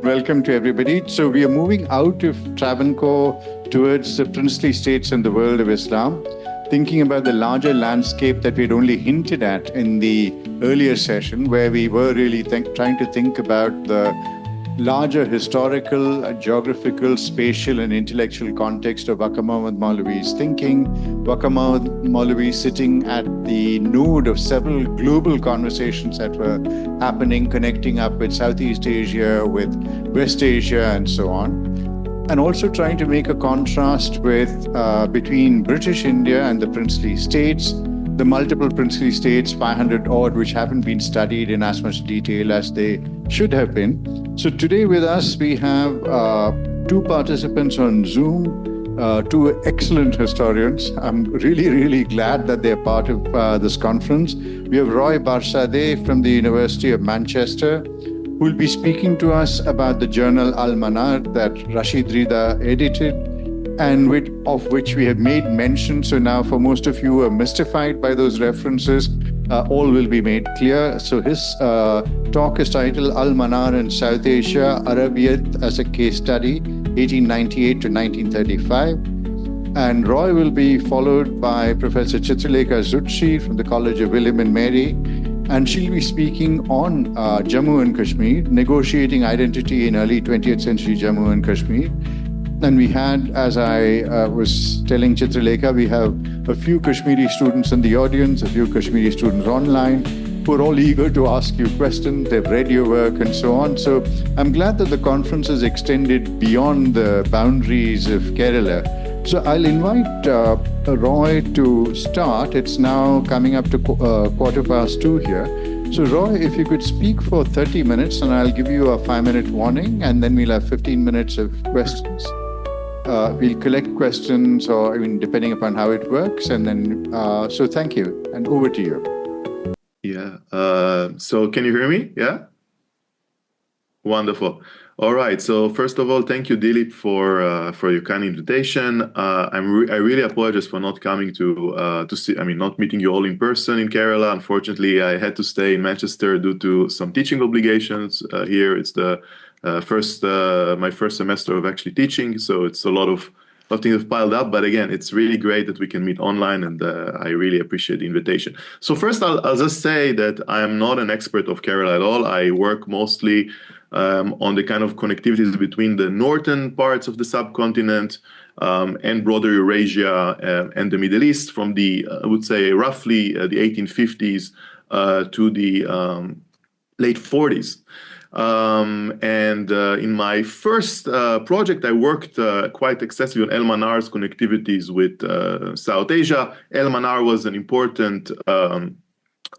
Welcome to everybody. So we are moving out of Travancore towards the princely states and the world of Islam, thinking about the larger landscape that we'd only hinted at in the earlier session, where we were really trying to think about the larger historical, geographical, spatial, and intellectual context of Vakkom Moulavi's thinking. Vakkom Moulavi sitting at the node of several global conversations that were happening, connecting up with Southeast Asia, with West Asia, and so on. And also trying to make a contrast with between British India and the princely states, the multiple princely states, 500 odd, which haven't been studied in as much detail as they should have been. So today with us, we have two participants on Zoom, two excellent historians. I'm really glad that they're part of this conference. We have Roy Sadeh from the University of Manchester, who will be speaking to us about the journal Al-Manar that Rashid Rida edited, and of which we have made mention. So now for most of you who are mystified by those references, all will be made clear. So his talk is titled Al-Manar in South Asia, Arabiat as a Case Study, 1898 to 1935. And Roy will be followed by Professor Chitralekha Zutshi from the College of William and Mary, and she'll be speaking on Jammu and Kashmir, negotiating identity in early 20th century Jammu and Kashmir. And we had, as I was telling Chitralekha, we have a few Kashmiri students in the audience, a few Kashmiri students online, who are all eager to ask you questions. They've read your work and so on. So I'm glad that the conference has extended beyond the boundaries of Kerala. So I'll invite Roy to start. It's now coming up to 2:15 here. So Roy, if you could speak for 30 minutes, and I'll give you a 5-minute warning, and then we'll have 15 minutes of questions. We'll collect questions, or depending upon how it works, and then, so thank you, and over to you. Yeah, so can you hear me? Yeah? Wonderful. All right, so first of all, thank you, Dilip, for your kind invitation. I really apologize for not coming to see, not meeting you all in person in Kerala. Unfortunately, I had to stay in Manchester due to some teaching obligations here. It's the my first semester of actually teaching, so it's a lot of things have piled up. But again, it's really great that we can meet online, and I really appreciate the invitation. So first, I'll just say that I am not an expert of Kerala at all. I work mostly on the kind of connectivities between the northern parts of the subcontinent and broader Eurasia and the Middle East from the, I would say, roughly the 1850s to the late 40s. In my first project, I worked quite extensively on El-Manar's connectivities with South Asia. El-Manar was an important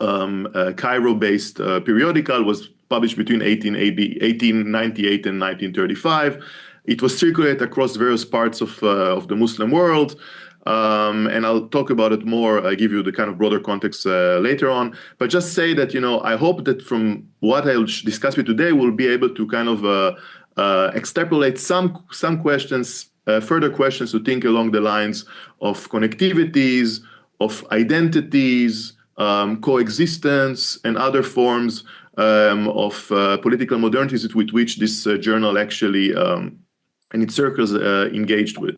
Cairo-based periodical, was published between 1898 and 1935. It was circulated across various parts of the Muslim world. And I'll talk about it more, I give you the kind of broader context later on. But just say that, I hope that from what I'll discuss with you today, we'll be able to kind of extrapolate some questions, further questions to think along the lines of connectivities, of identities, coexistence, and other forms of political modernities with which this journal actually and its circles engaged with.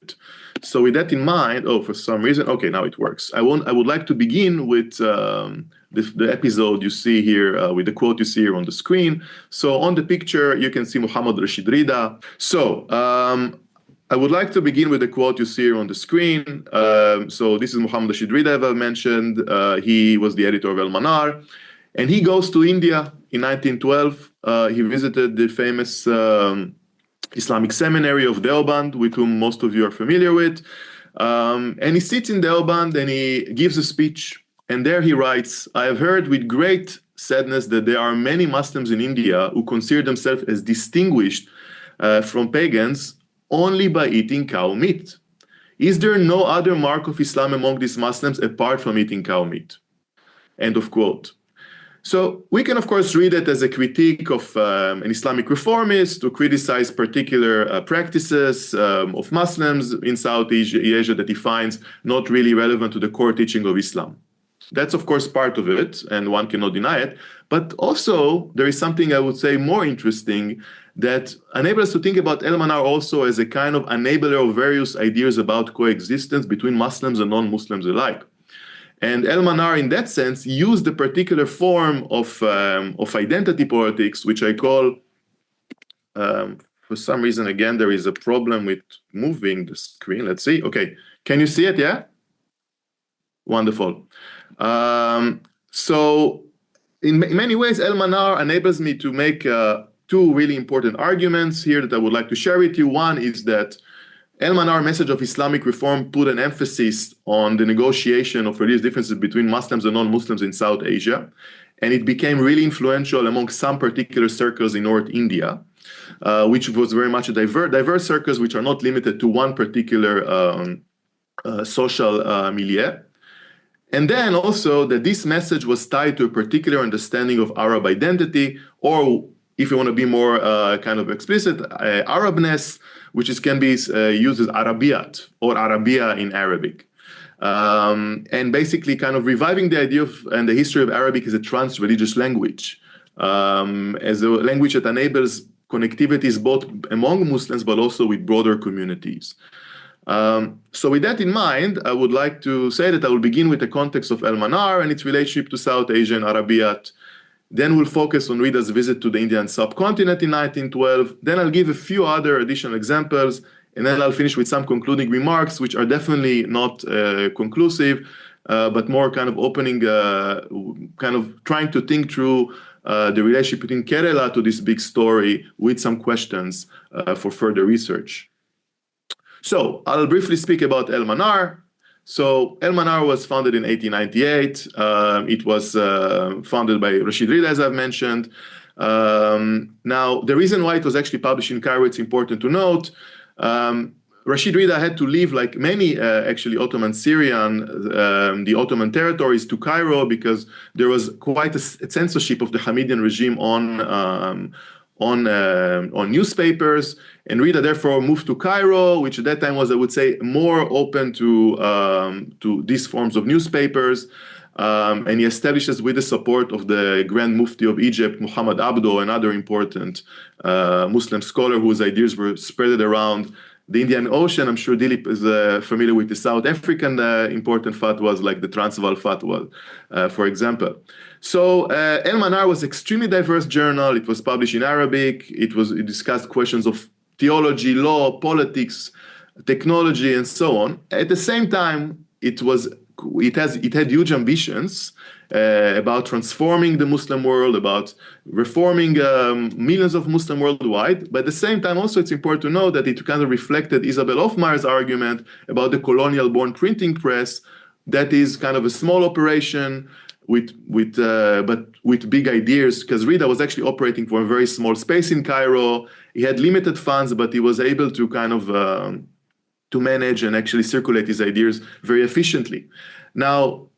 So with that in mind, for some reason, okay, now it works. I would like to begin with the episode you see here, with the quote you see here on the screen. So on the picture, you can see Muhammad Rashid Rida. So I would like to begin with the quote you see here on the screen. So this is Muhammad Rashid Rida, as I mentioned. He was the editor of El-Manar. And he goes to India in 1912. He visited the famous Islamic seminary of Deoband, with whom most of you are familiar with. And he sits in Deoband and he gives a speech. And there he writes, "I have heard with great sadness that there are many Muslims in India who consider themselves as distinguished from pagans only by eating cow meat. Is there no other mark of Islam among these Muslims apart from eating cow meat?" End of quote. So we can, of course, read it as a critique of an Islamic reformist to criticize particular practices of Muslims in South Asia that he finds not really relevant to the core teaching of Islam. That's, of course, part of it, and one cannot deny it. But also, there is something I would say more interesting that enables us to think about El-Manar also as a kind of enabler of various ideas about coexistence between Muslims and non-Muslims alike. And El-Manar, in that sense, used a particular form of identity politics, which I call, for some reason, again, there is a problem with moving the screen. Let's see. Okay. Can you see it? Yeah? Wonderful. So in many ways, El-Manar enables me to make two really important arguments here that I would like to share with you. One is that El-Manar message of Islamic reform put an emphasis on the negotiation of religious differences between Muslims and non-Muslims in South Asia. And it became really influential among some particular circles in North India, which was very much a diverse circles which are not limited to one particular social milieu. And then also that this message was tied to a particular understanding of Arab identity, or if you want to be more kind of explicit, Arabness, which can be used as Arabiyat or Arabiya in Arabic. And basically kind of reviving the idea of and the history of Arabic as a trans-religious language, as a language that enables connectivities both among Muslims but also with broader communities. So with that in mind, I would like to say that I will begin with the context of El-Manar and its relationship to South Asia and Arabiyat. Then we'll focus on Rida's visit to the Indian subcontinent in 1912. Then I'll give a few other additional examples, and then I'll finish with some concluding remarks, which are definitely not conclusive, but more kind of opening, kind of trying to think through the relationship between Kerala to this big story with some questions for further research. So I'll briefly speak about El-Manar. So El-Manar was founded in 1898. It was founded by Rashid Rida, as I've mentioned. Now, the reason why it was actually published in Cairo, it's important to note. Rashid Rida had to leave, like many actually Ottoman Syrian, the Ottoman territories, to Cairo because there was quite a censorship of the Hamidian regime on newspapers, and Rida therefore moved to Cairo, which at that time was, I would say, more open to these forms of newspapers. And he establishes, with the support of the Grand Mufti of Egypt, Muhammad Abdo, another important Muslim scholar whose ideas were spread around the Indian Ocean. I'm sure Dilip is familiar with the South African important fatwas, like the Transvaal fatwa, for example. So El-Manar was an extremely diverse journal. It was published in Arabic. It discussed questions of theology, law, politics, technology, and so on. At the same time, it had huge ambitions about transforming the Muslim world, about reforming millions of Muslims worldwide. But at the same time, also, it's important to know that it kind of reflected Isabel Hofmeier's argument about the colonial-born printing press. That is kind of a small operation but with big ideas, because Rida was actually operating for a very small space in Cairo. He had limited funds, but he was able to kind of to manage and actually circulate his ideas very efficiently. Now,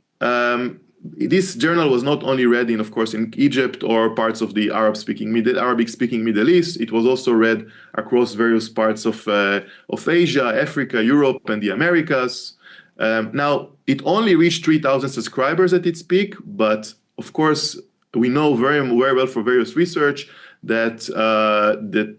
this journal was not only read in, of course, in Egypt or parts of the Arabic-speaking Middle East. It was also read across various parts of Asia, Africa, Europe, and the Americas. Now, it only reached 3,000 subscribers at its peak, but of course, we know very well for various research that the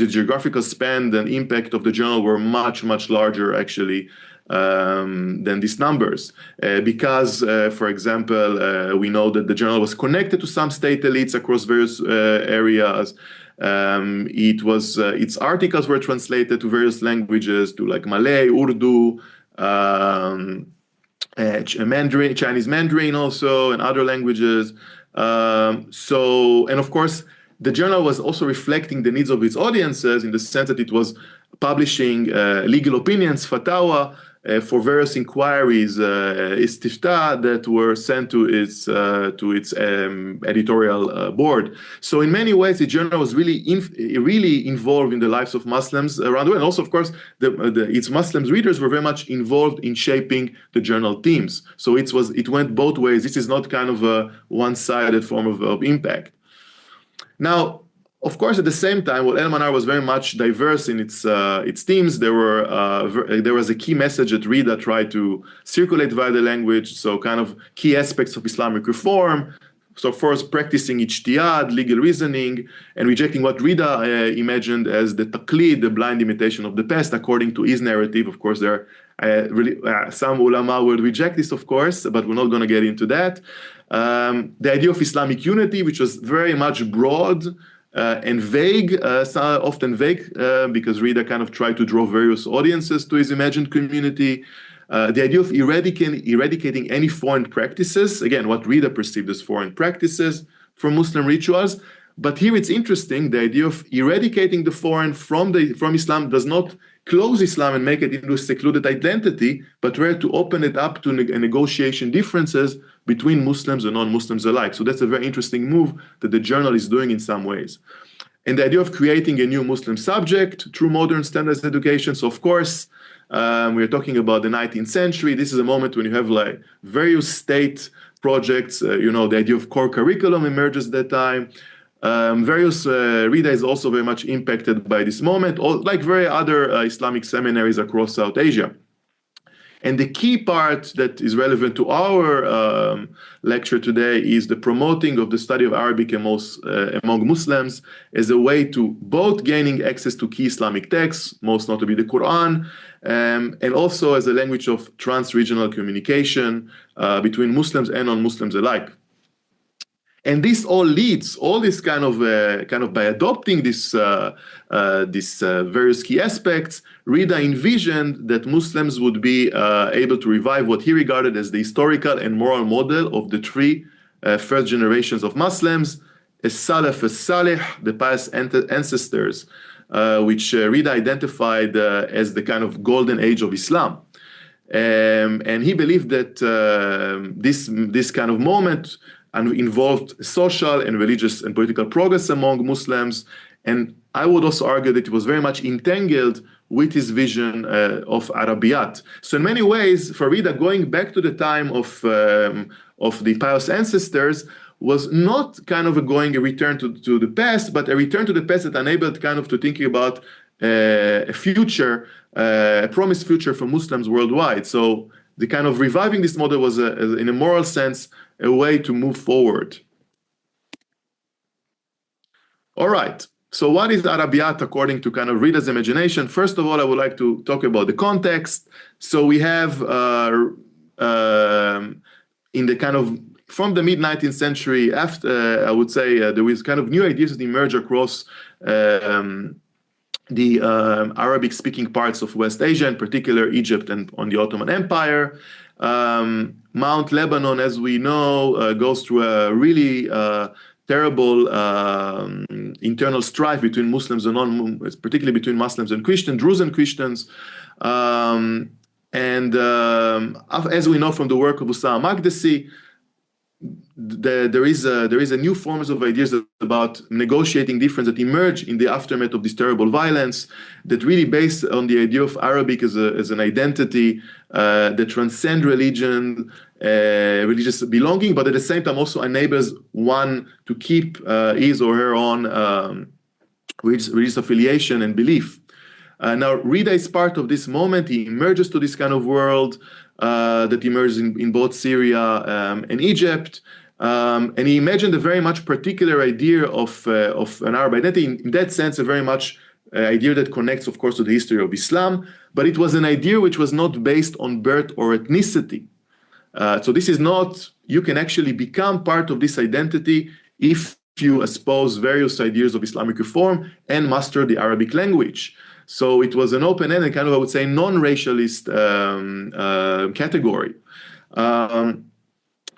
geographical span and impact of the journal were much, much larger, actually, than these numbers. Because, for example, we know that the journal was connected to some state elites across various areas. Its articles were translated to various languages, to like Malay, Urdu, Mandarin, Chinese Mandarin also, and other languages. And of course, the journal was also reflecting the needs of its audiences in the sense that it was publishing legal opinions, fatwa, for various inquiries, istifta, that were sent to its editorial board. So in many ways, the journal was really involved in the lives of Muslims around the world. And also, of course, its Muslim readers were very much involved in shaping the journal themes. So it went both ways. This is not kind of a one-sided form of impact. Now, Of course, at the same time, while El-Manar was very much diverse in its themes, there was a key message that Rida tried to circulate via the language. So, kind of key aspects of Islamic reform. So, first, practicing ijtihad, legal reasoning, and rejecting what Rida imagined as the taqlid, the blind imitation of the past, according to his narrative. Of course, there are some ulama would reject this, of course, but we're not going to get into that. The idea of Islamic unity, which was very much broad. And vague, often vague, because Rida kind of tried to draw various audiences to his imagined community. The idea of eradicating any foreign practices, again, what Rida perceived as foreign practices from Muslim rituals. But here it's interesting, the idea of eradicating the foreign from Islam does not close Islam and make it into a secluded identity, but rather to open it up to negotiation differences between Muslims and non-Muslims alike. So that's a very interesting move that the journal is doing in some ways. And the idea of creating a new Muslim subject through modern standards education. So of course, we're talking about the 19th century. This is a moment when you have like various state projects, the idea of core curriculum emerges at that time. Rida is also very much impacted by this moment, like very other Islamic seminaries across South Asia. And the key part that is relevant to our lecture today is the promoting of the study of Arabic among Muslims as a way to both gaining access to key Islamic texts, most notably the Quran, and also as a language of trans-regional communication between Muslims and non-Muslims alike. And this all leads, all this kind of by adopting this various key aspects, Rida envisioned that Muslims would be able to revive what he regarded as the historical and moral model of the three first generations of Muslims, as-Salaf as-Salih, the pious ancestors, which Rida identified as the kind of golden age of Islam. And he believed that this kind of moment and involved social and religious and political progress among Muslims. And I would also argue that it was very much entangled with his vision of Arabiyat. So in many ways, for Rida, going back to the time of the pious ancestors was not kind of a return to the past, but a return to the past that enabled kind of to thinking about a future, a promised future for Muslims worldwide. So the kind of reviving this model was, in a moral sense, a way to move forward. All right, so what is Arabiyat according to kind of Rida's imagination? First of all, I would like to talk about the context. So we have in the kind of, from the mid-19th century, after, I would say, there was kind of new ideas that emerge across the Arabic-speaking parts of West Asia, in particular Egypt and on the Ottoman Empire. Mount Lebanon, as we know, goes through a really terrible internal strife between Muslims and particularly between Muslims and Christians, Druze and Christians. As we know from the work of Usama Magdisi, there is a new forms of ideas about negotiating difference that emerge in the aftermath of this terrible violence that really based on the idea of Arabic as an identity that transcends religion, religious belonging, but at the same time also enables one to keep his or her own religious affiliation and belief. Now, Rida is part of this moment. He emerges to this kind of world that emerges in both Syria and Egypt. And he imagined a very much particular idea of an Arab identity. In that sense, a very much idea that connects, of course, to the history of Islam. But it was an idea which was not based on birth or ethnicity. So this is not, you can actually become part of this identity if you espouse various ideas of Islamic reform and master the Arabic language. So it was an open-ended kind of, I would say, non-racialist category.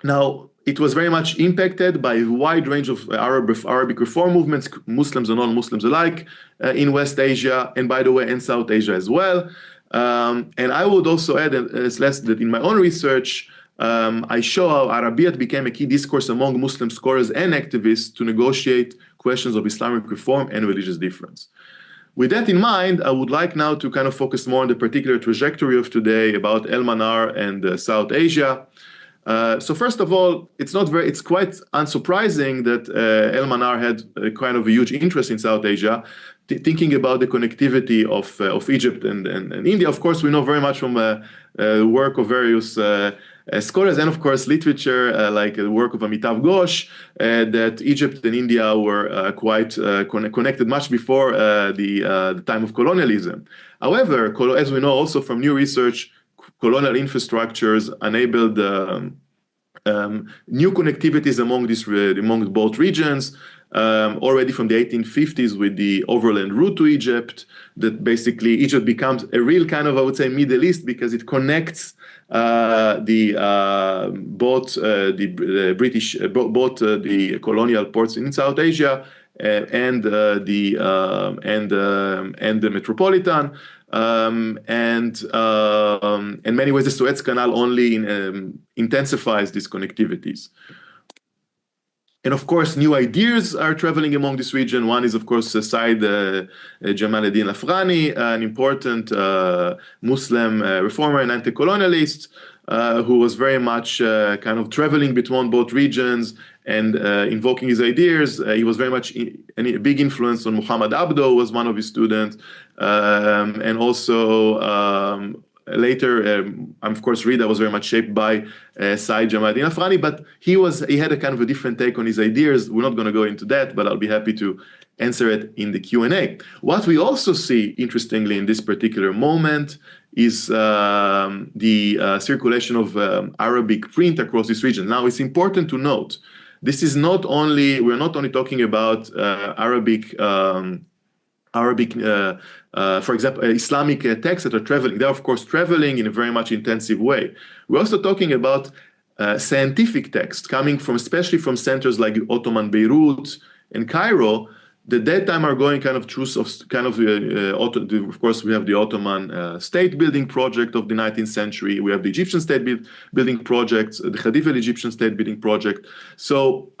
Now, it was very much impacted by a wide range of Arabic reform movements, Muslims and non-Muslims alike, in West Asia, and by the way, in South Asia as well. And I would also add, that in my own research, I show how Arabiyat became a key discourse among Muslim scholars and activists to negotiate questions of Islamic reform and religious difference. With that in mind, I would like now to kind of focus more on the particular trajectory of today about El-Manar and South Asia. So first of all, it's quite unsurprising that El-Manar had a kind of a huge interest in South Asia, thinking about the connectivity of Egypt and India. Of course, we know very much from work of various scholars and, of course, literature, like the work of Amitav Ghosh, that Egypt and India were quite connected much before the time of colonialism. However, as we know also from new research, colonial infrastructures enabled new connectivities among both regions. Already from the 1850s with the overland route to Egypt, that basically Egypt becomes a real kind of, I would say, Middle East, because it connects both the colonial ports in South Asia and the metropolitan. In many ways, the Suez Canal only intensifies these connectivities. And of course, new ideas are traveling among this region. One is, of course, Said Jamal ad-Din Afghani, an important Muslim reformer and anti-colonialist, who was very much kind of traveling between both regions and invoking his ideas. He was very much a big influence on Muhammad Abdo, was one of his students. And also later, of course, Rida was very much shaped by Said Jamal ad-Din Afghani, but he had a kind of a different take on his ideas. We're not going to go into that, but I'll be happy to answer it in the Q&A. What we also see, interestingly, in this particular moment is the circulation of Arabic print across this region. Now, it's important to note, this is not only, we're not only talking about Arabic, for example, Islamic texts that are traveling. They're, of course, traveling in a very much intensive way. We're also talking about scientific texts coming from, especially from centers like Ottoman Beirut and Cairo, that time are going kind of through of course, we have the Ottoman state building project of the 19th century. We have the Egyptian state building projects, the Khedive Egyptian state building project. So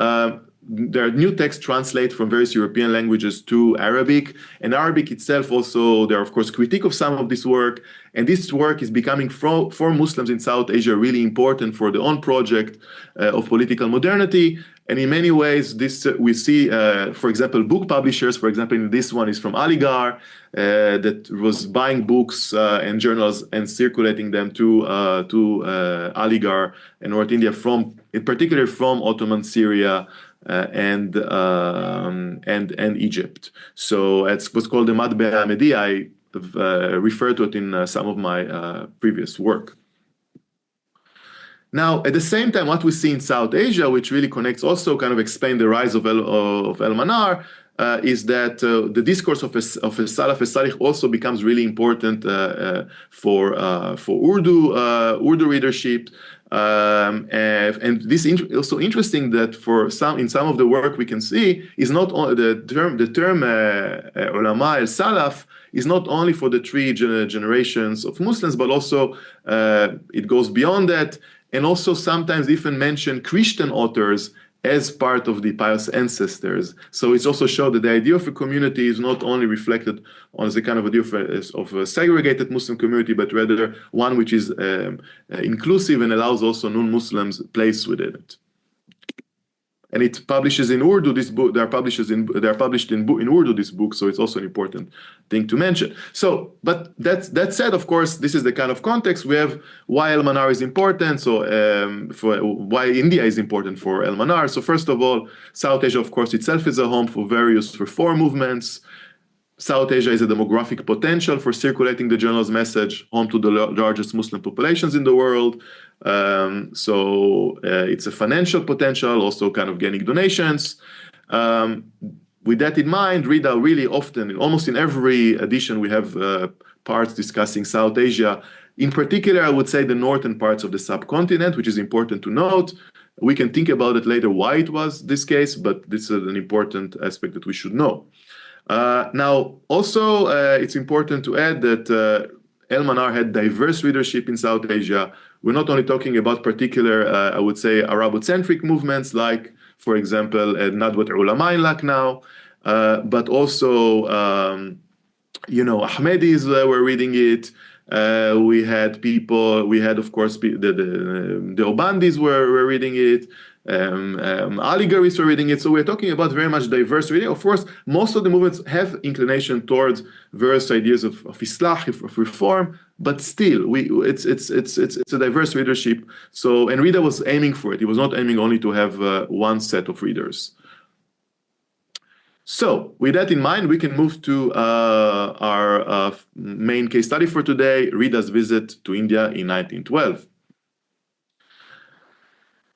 there are new texts translate from various European languages to Arabic, and Arabic itself also, there are of course critique of some of this work, and this work is becoming for Muslims in South Asia really important for their own project of political modernity. And in many ways, this we see, for example, book publishers, for example, this one is from Aligarh, that was buying books and journals and circulating them to Aligarh and North India, in particular from Ottoman Syria and Egypt. So it was called the Matbea Ahmadi. I referred to it in some of my previous work. Now, at the same time, what we see in South Asia, which really connects, also kind of explain the rise of El-Manar, is that the discourse of a Salaf Salih also becomes really important for Urdu readership. And this is also interesting that in some of the work we can see is not only the term ulama al-salaf is not only for the three generations of Muslims, but also it goes beyond that, and also sometimes even mention Christian authors as part of the pious ancestors. So it's also showed that the idea of a community is not only reflected on the kind of idea of a segregated Muslim community, but rather one which is inclusive and allows also non-Muslims place within it. And it publishes in Urdu this book. They are published in Urdu this book, so it's also an important thing to mention. So, but that said, of course, this is the kind of context we have why El-Manar is important. So, for why India is important for El-Manar. So, first of all, South Asia, of course, itself is a home for various reform movements. South Asia is a demographic potential for circulating the journal's message, home to the largest Muslim populations in the world. So it's a financial potential, also kind of gaining donations. With that in mind, Rida really often, almost in every edition, we have parts discussing South Asia. In particular, I would say the northern parts of the subcontinent, which is important to note. We can think about it later why it was this case, but this is an important aspect that we should know. Now, also, it's important to add that El-Manar had diverse readership in South Asia. We're not only talking about particular, I would say, Arabocentric movements like, for example, Nadwat Ulama in Lucknow, but also, Ahmadis were reading it. We had people, we had, of course, the Obandis were reading it. Aligaris were reading it. So we're talking about very much diverse reading. Of course, most of the movements have inclination towards various ideas of Islah, of reform, but still, it's a diverse readership. So, and Rida was aiming for it. He was not aiming only to have one set of readers. So, with that in mind, we can move to our main case study for today, Rida's visit to India in 1912.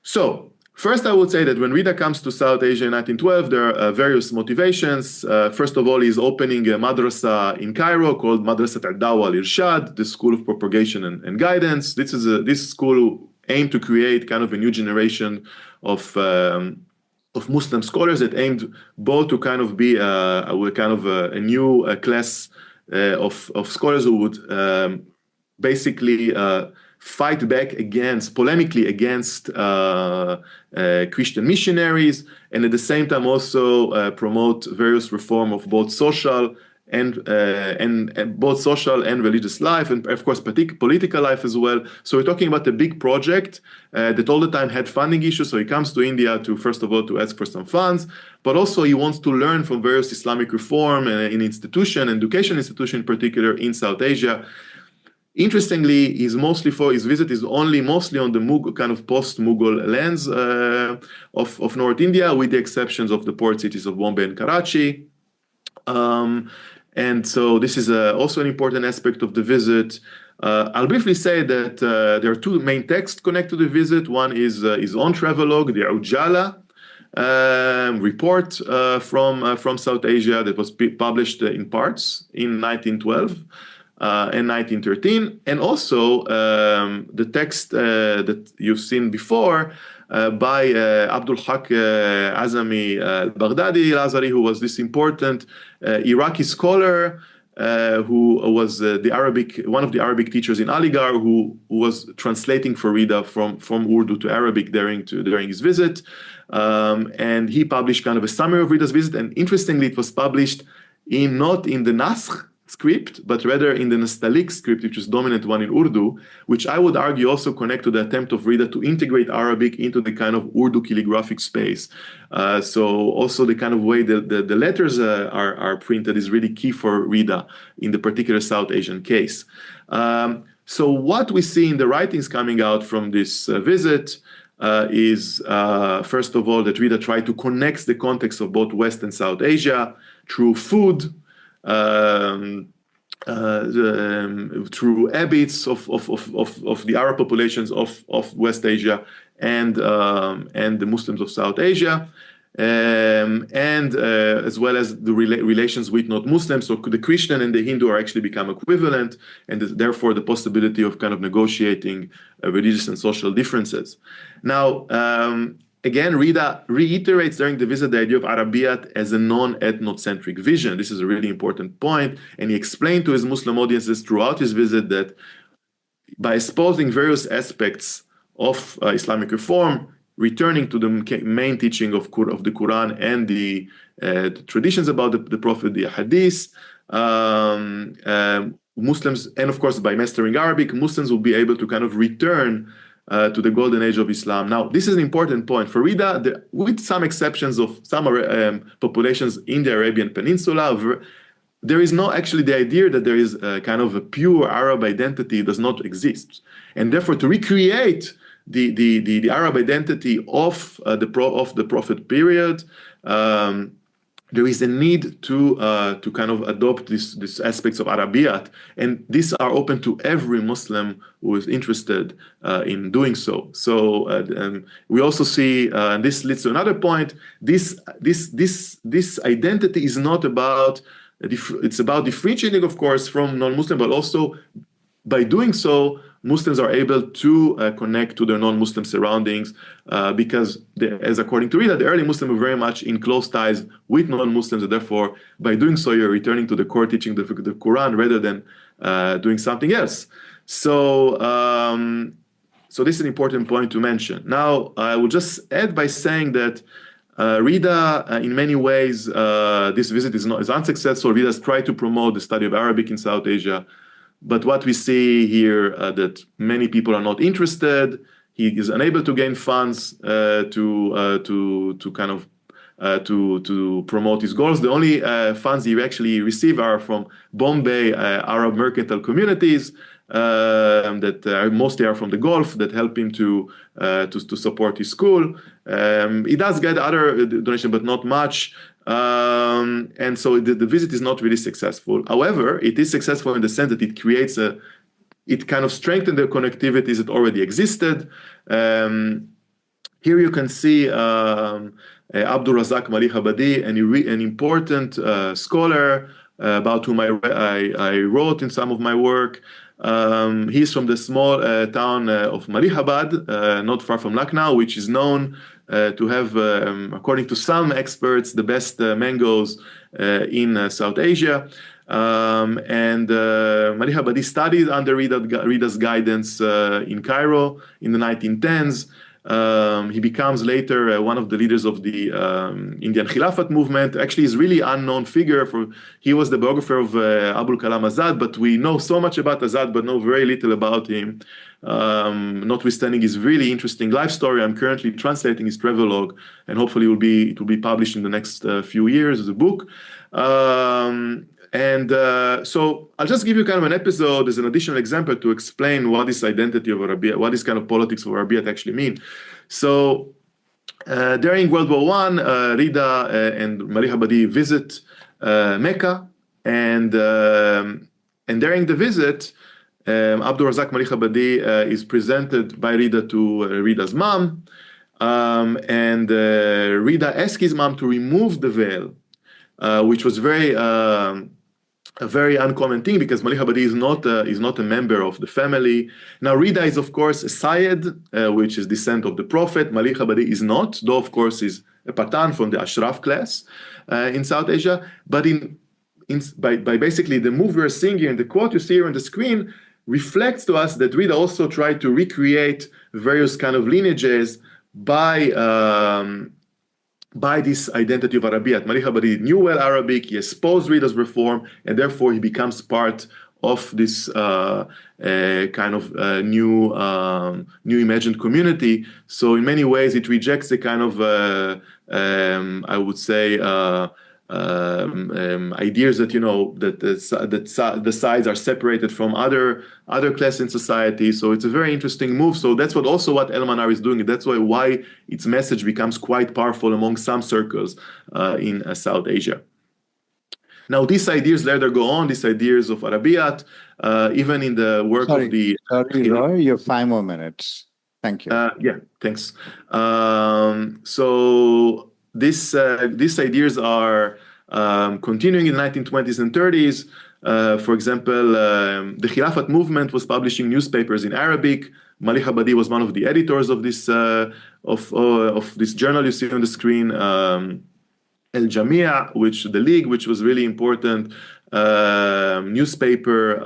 So, first, I would say that when Rida comes to South Asia in 1912, there are various motivations. First of all, he's opening a madrasa in Cairo called Madrasat al-Dawa al-Irshad, the School of Propagation and Guidance. This school aimed to create kind of a new generation of Muslim scholars that aimed both to kind of be a new class of scholars who would basically fight back polemically against Christian missionaries, and at the same time also promote various reform of both social and both social and religious life, and of course political life as well. So we're talking about a big project that all the time had funding issues. So he comes to India to first of all to ask for some funds, but also he wants to learn from various Islamic reform in education institution in particular in South Asia. Interestingly, his visit is mostly on the kind of post-Mughal lands of North India, with the exceptions of the port cities of Bombay and Karachi. And so this is also an important aspect of the visit. I'll briefly say that there are two main texts connected to the visit. One is his own travelogue, the Ujala report from South Asia that was published in parts in 1912. And 1913, and also the text that you've seen before by Abdul Haq Azami al-Baghdadi al-Azhari, who was this important Iraqi scholar who was one of the Arabic teachers in Aligarh, who was translating for Rida from Urdu to Arabic during his visit. And he published kind of a summary of Rida's visit, and interestingly, it was published not in the Naskh script, but rather in the Nastaliq script, which is dominant one in Urdu, which I would argue also connect to the attempt of Rida to integrate Arabic into the kind of Urdu calligraphic space. So also the kind of way the letters are printed is really key for Rida in the particular South Asian case. So what we see in the writings coming out from this visit is, first of all, that Rida tried to connect the context of both West and South Asia through food, through habits of the Arab populations of West Asia and the Muslims of South Asia, and as well as the relations with non-Muslims. So the Christian and the Hindu are actually become equivalent, and therefore the possibility of kind of negotiating religious and social differences. Now, again, Rida reiterates during the visit the idea of Arabiyat as a non-ethnocentric vision. This is a really important point, and he explained to his Muslim audiences throughout his visit that by espousing various aspects of Islamic reform, returning to the main teaching of the Quran and the traditions about the Prophet, the Hadith, Muslims, and of course by mastering Arabic, Muslims will be able to kind of return to the golden age of Islam. Now, this is an important point. For Rida, with some exceptions of some populations in the Arabian Peninsula, there is no actually the idea that there is a kind of a pure Arab identity does not exist. And therefore, to recreate the Arab identity of the Prophet period, there is a need to kind of adopt these aspects of Arabiyat, and these are open to every Muslim who is interested in doing so. So we also see, and this leads to another point. This identity is not about it's about differentiating, of course, from non-Muslim, but also by doing so, Muslims are able to connect to their non-Muslim surroundings because, as according to Rida, the early Muslims were very much in close ties with non-Muslims, and therefore, by doing so, you're returning to the core teaching of the Quran rather than doing something else. So, so this is an important point to mention. Now, I will just add by saying that Rida, in many ways, this visit is unsuccessful. Rida has tried to promote the study of Arabic in South Asia, But what we see here that many people are not interested. He is unable to gain funds to promote his goals. The only funds he actually receive are from Bombay Arab mercantile communities that mostly are from the Gulf that help him to support his school. He does get other donations, but not much. And so the visit is not really successful. However, it is successful in the sense that it kind of strengthened the connectivities that already existed. Here you can see Abdul Razak Malihabadi, an important scholar about whom I wrote in some of my work. He's from the small town of Malihabad, not far from Lucknow, which is known to have, according to some experts, the best mangoes in South Asia. And Malihabadi studied under Rida's guidance in Cairo in the 1910s. He becomes later one of the leaders of the Indian Khilafat movement. Actually, he's a really unknown figure. He was the biographer of Abul Kalam Azad, but we know so much about Azad, but know very little about him. Notwithstanding his really interesting life story, I'm currently translating his travelogue, and hopefully it will be published in the next few years as a book. So I'll just give you kind of an episode as an additional example to explain what this identity of Arabiat, what this kind of politics of Arabiat actually mean. So during World War I, Rida and Malihabadi visit Mecca, and during the visit, Abdul Razak Malihabadi is presented by Rida to Rida's mom, and Rida asks his mom to remove the veil, which was a very uncommon thing because Malihabadi is not a member of the family. Now, Rida is, of course, a Sayyid, which is descent of the Prophet. Malihabadi is not, though, of course, is a Patan from the Ashraf class in South Asia. But by basically the move we're seeing here, and the quote you see here on the screen, reflects to us that Rida also tried to recreate various kind of lineages by this identity of Arabiat. Malihabadi knew well Arabic, he espoused Rida's reform, and therefore he becomes part of this kind of new imagined community. So in many ways, it rejects the kind of, I would say, ideas that the sides are separated from other classes in society. So it's a very interesting move. So that's what El-Manar is doing. That's why its message becomes quite powerful among some circles in South Asia. Now, these ideas later go on. These ideas of Arabiat, even in the work of the. Sorry, Roy, you have 5 more minutes. Thank you. Yeah, thanks. So these ideas are continuing in the 1920s and 30s. For example, the Khilafat movement was publishing newspapers in Arabic. Malihabadi was one of the editors of this journal you see on the screen, El Jamia, the League, which was really important newspaper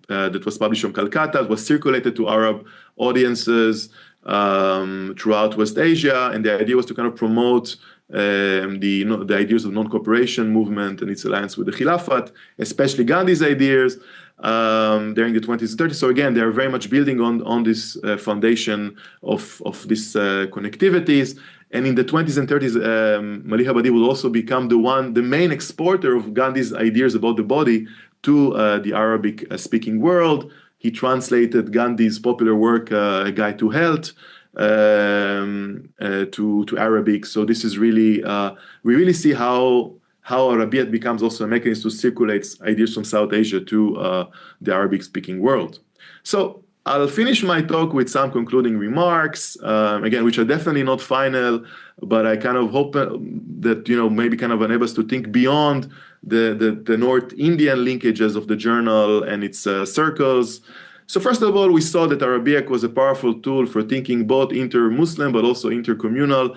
that was published from Calcutta. It was circulated to Arab audiences throughout West Asia, and the idea was to kind of promote the ideas of non-cooperation movement and its alliance with the Khilafat, especially Gandhi's ideas during the 20s and 30s. So again, they are very much building on this foundation of these connectivities. And in the 20s and 30s, Malihabadi will also become the main exporter of Gandhi's ideas about the body to the Arabic-speaking world. He translated Gandhi's popular work, A Guide to Health, to Arabic. So this is really, we really see how Arabiat becomes also a mechanism to circulate ideas from South Asia to the Arabic-speaking world. So I'll finish my talk with some concluding remarks, again, which are definitely not final, but I kind of hope that, maybe kind of enable us to think beyond the North Indian linkages of the journal and its circles. So first of all, we saw that Arabic was a powerful tool for thinking both inter-Muslim but also intercommunal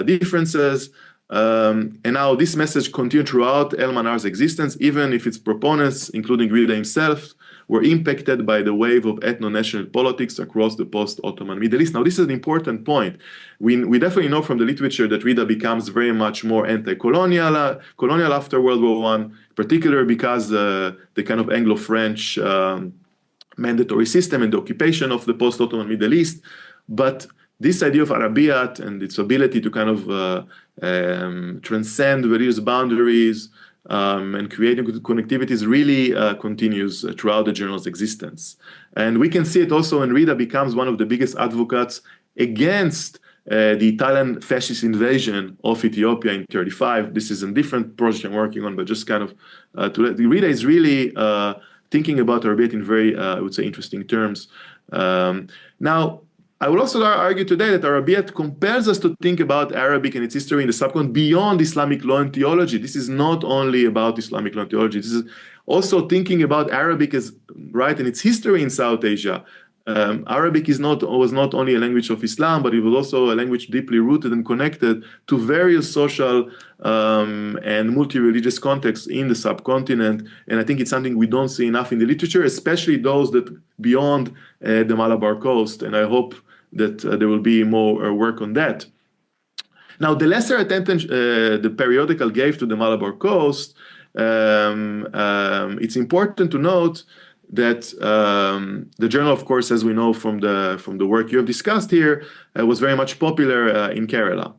differences. And now this message continued throughout El-Manar's existence, even if its proponents, including Rida himself, were impacted by the wave of ethno-national politics across the post-Ottoman Middle East. Now, this is an important point. We definitely know from the literature that Rida becomes very much more anti-colonial, colonial after World War I, particularly because the kind of Anglo-French mandatory system and the occupation of the post-Ottoman Middle East. But this idea of Arabiat and its ability to kind of transcend religious boundaries and creating connectivities really continues throughout the journal's existence. And we can see it also when Rida becomes one of the biggest advocates against the Italian fascist invasion of Ethiopia in 1935. This is a different project I'm working on, but just kind of Rida is really thinking about Arabiat in very, I would say, interesting terms. Now, I will also argue today that Arabiat compels us to think about Arabic and its history in the subcontinent beyond Islamic law and theology. This is not only about Islamic law and theology. This is also thinking about Arabic as right and its history in South Asia. Arabic was not only a language of Islam, but it was also a language deeply rooted and connected to various social and multi-religious contexts in the subcontinent. And I think it's something we don't see enough in the literature, especially those that beyond the Malabar coast. And I hope that there will be more work on that. Now, the lesser attention the periodical gave to the Malabar coast, it's important to note that the journal, of course, as we know from the work you have discussed here, was very much popular in Kerala.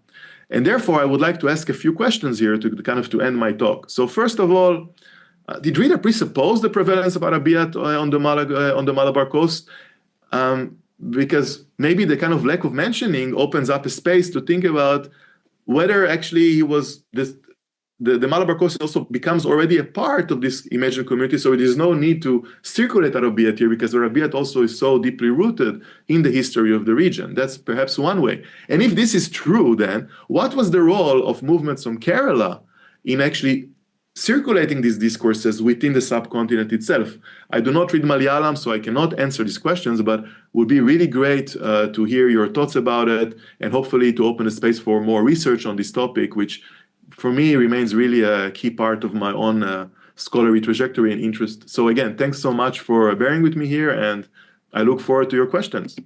And therefore, I would like to ask a few questions here to end my talk. So first of all, did Rida presuppose the prevalence of Arabiat on the Malabar coast? Because maybe the kind of lack of mentioning opens up a space to think about whether actually he was the Malabar coast also becomes already a part of this imagined community, so there is no need to circulate Arabiat here because Arabiat also is so deeply rooted in the history of the region. That's perhaps one way. And if this is true, then what was the role of movements from Kerala in actually circulating these discourses within the subcontinent itself? I do not read Malayalam, so I cannot answer these questions, but would be really great to hear your thoughts about it and hopefully to open a space for more research on this topic, which for me remains really a key part of my own scholarly trajectory and interest. So again, thanks so much for bearing with me here, and I look forward to your questions.